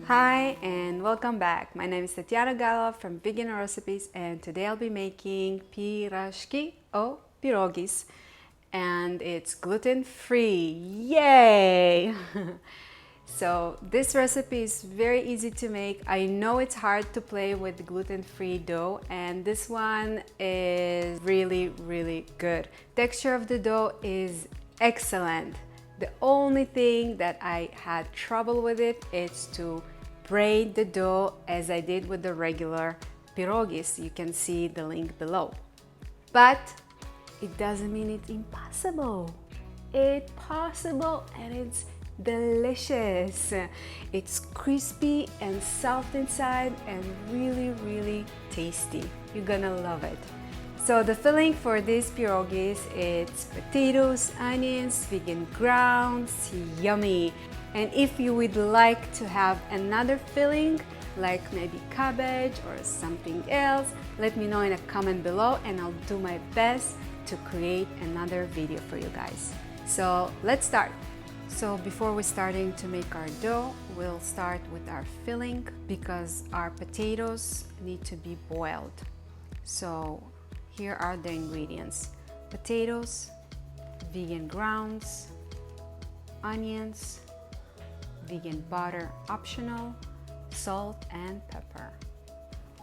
Hi and welcome back. My name is Tatiana from Beginner Recipes, and today I'll be making pierogi or pierogies, and it's gluten-free. Yay! So this recipe is very easy to make. I know it's hard to play with gluten-free dough, and this one is really good. Texture of the dough is excellent. The only thing that I had trouble with it is to braid the dough as I did with the regular pierogies. You can see the link below. But it doesn't mean it's impossible. It's possible and it's delicious. It's crispy and soft inside and really tasty. You're gonna love it. So the filling for these pierogies, it's potatoes, onions, vegan grounds, yummy. And if you would like to have another filling, like maybe cabbage or something else, let me know in a comment below and I'll do my best to create another video for you guys. So let's start. So before we're starting to make our dough, we'll start with our filling because our potatoes need to be boiled. So here are the ingredients: potatoes, vegan grounds, onions, vegan butter optional, salt and pepper.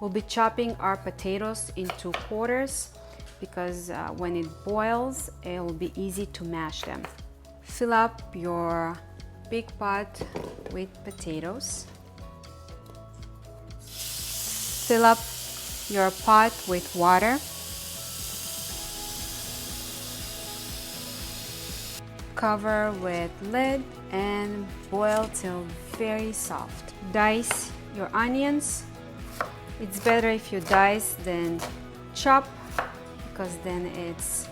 We'll be chopping our potatoes into quarters because when it boils, it will be easy to mash them. Fill up your big pot with potatoes. Fill up your pot with water. Cover with lid and boil till very soft. Dice your onions. It's better if you dice than chop because then it's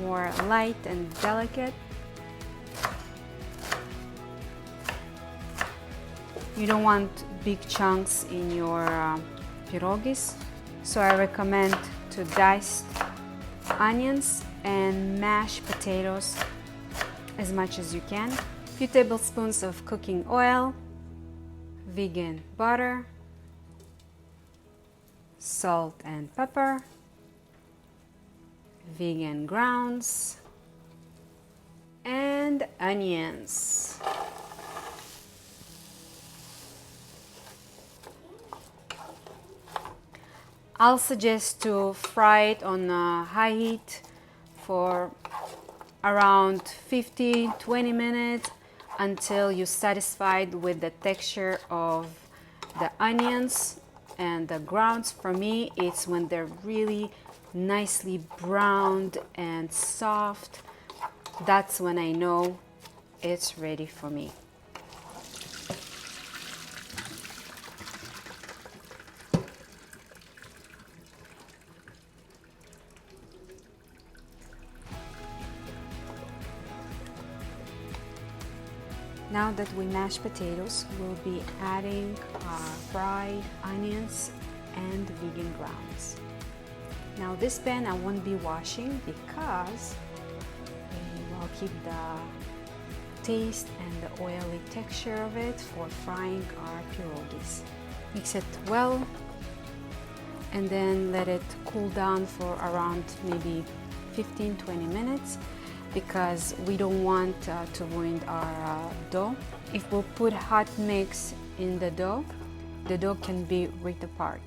more light and delicate. You don't want big chunks in your pierogies, so I recommend to dice onions and mashed potatoes as much as you can. A few tablespoons of cooking oil, vegan butter, salt and pepper, vegan grounds, and onions. I'll suggest to fry it on high heat for around 15-20 minutes until you're satisfied with the texture of the onions and the grounds. For me, it's when they're really nicely browned and soft. That's when I know it's ready for me. Now that we mashed potatoes, we'll be adding our fried onions and vegan grounds. Now this pan I won't be washing because it will keep the taste and the oily texture of it for frying our pierogies. Mix it well and then let it cool down for around maybe 15-20 minutes because we don't want to ruin our dough. If we put hot mix in the dough can be ripped apart.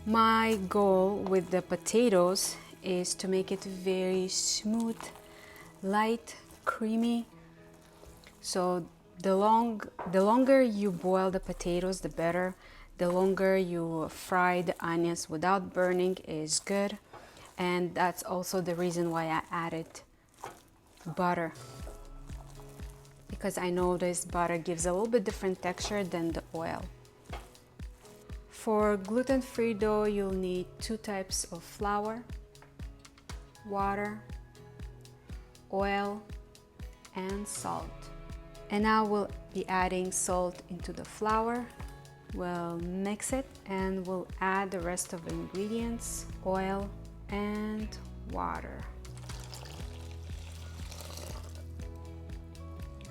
My goal with the potatoes is to make it very smooth, light, creamy. So the longer you boil the potatoes, the better. The longer you fry the onions without burning is good. And that's also the reason why I added butter, because I know this butter gives a little bit different texture than the oil. For gluten-free dough, you'll need 2 types of flour, water, oil, and salt. And now we'll be adding salt into the flour. We'll mix it and we'll add the rest of the ingredients, oil and water.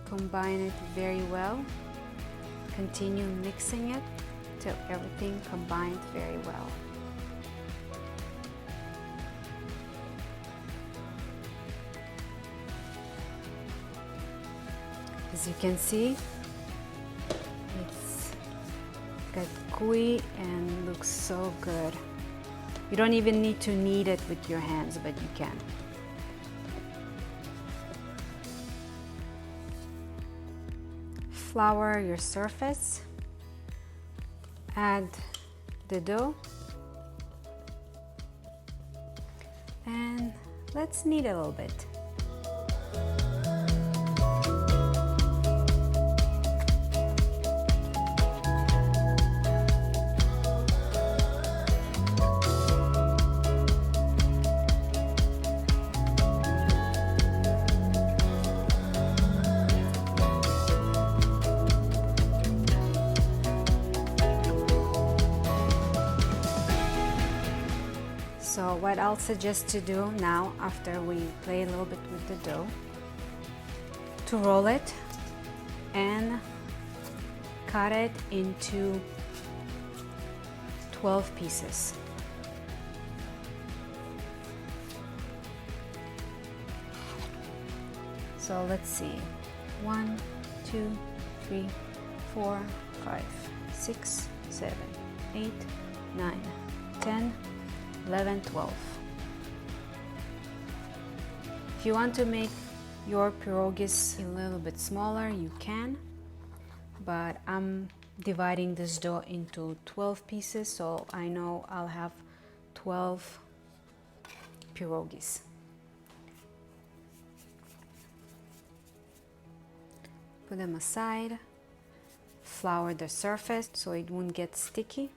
Combine it very well continue mixing it till everything combines very well. As you can see, it's got gooey and looks so good. You don't even need to knead it with your hands, but you can. Flour your surface, add the dough, and let's knead a little bit. So what I'll suggest to do now, after we play a little bit with the dough, to roll it and cut it into 12 pieces. So let's see, 1, 2, 3, 4, 5, 6, 7, 8, 9, 10, 11, 12. If you want to make your pierogies a little bit smaller, you can, but I'm dividing this dough into 12 pieces, so I know I'll have 12 pierogies. Put them aside, flour the surface so it won't get sticky.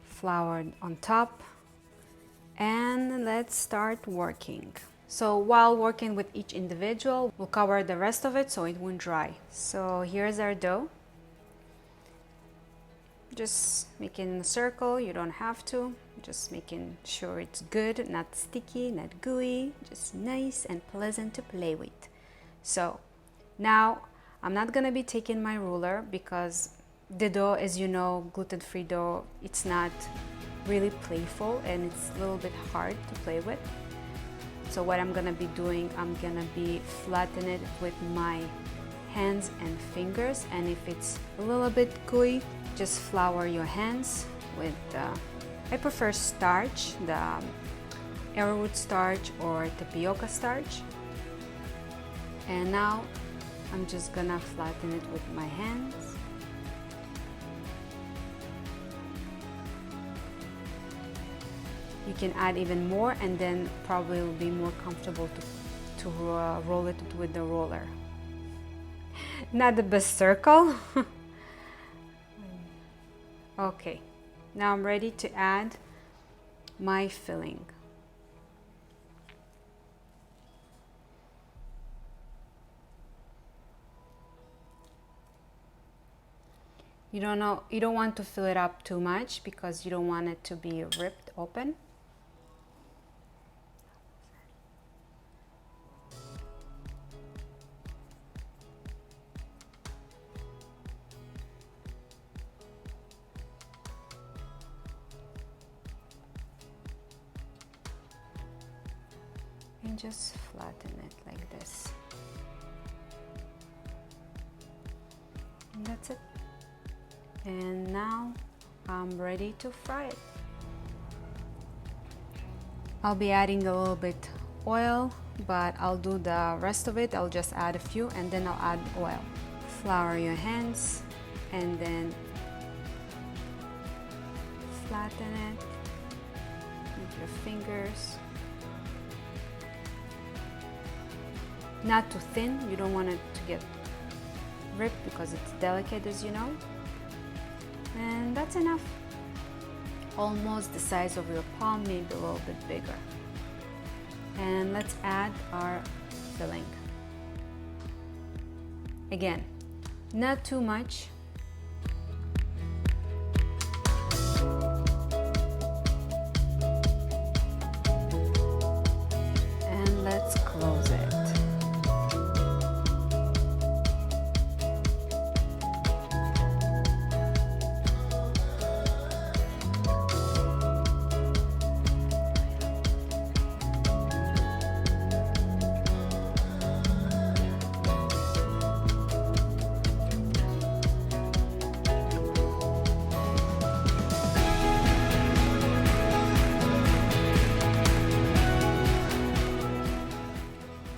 Flour on top, and let's start working. So while working with each individual, we'll cover the rest of it so it won't dry. So here's our dough. Just making a circle, you don't have to. Just making sure it's good, not sticky, not gooey, just nice and pleasant to play with. So now I'm not gonna be taking my ruler because the dough, as you know, gluten-free dough, it's not really playful and it's a little bit hard to play with. So what I'm gonna be doing, I'm gonna be flattening it with my hands and fingers, and if it's a little bit gooey, just flour your hands with, I prefer starch, the arrowroot starch or tapioca starch. And now I'm just gonna flatten it with my hands. You can add even more, and then probably it will be more comfortable to roll it with the roller. Not the best circle. Okay, now I'm ready to add my filling. You don't want to fill it up too much because you don't want it to be ripped open. And just flatten it like this. And that's it. And now I'm ready to fry it. I'll be adding a little bit oil, but I'll do the rest of it. I'll just add a few and then I'll add oil. Flour your hands and then flatten it with your fingers. Not too thin, you don't want it to get ripped because it's delicate, as you know. And that's enough. Almost the size of your palm, maybe a little bit bigger. And let's add our filling. Again, not too much. And let's close it.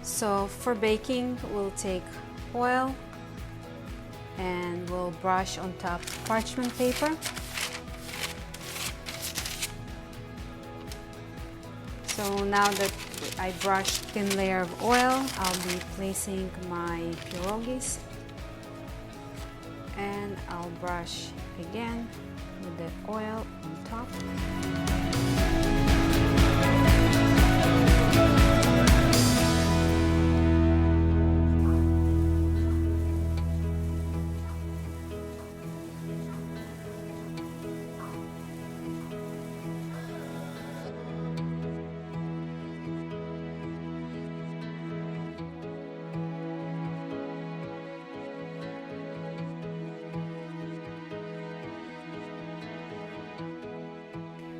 So for baking, we'll take oil and we'll brush on top parchment paper. So now that I brushed thin layer of oil, I'll be placing my pierogies, and I'll brush again with the oil on top.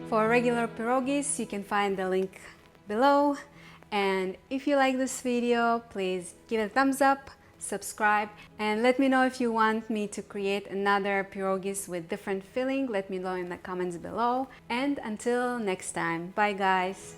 For regular pierogies, you can find the link below. And if you like this video, please give it a thumbs up, subscribe, and let me know if you want me to create another pierogies with different filling. Let me know in the comments below. And until next time, bye guys!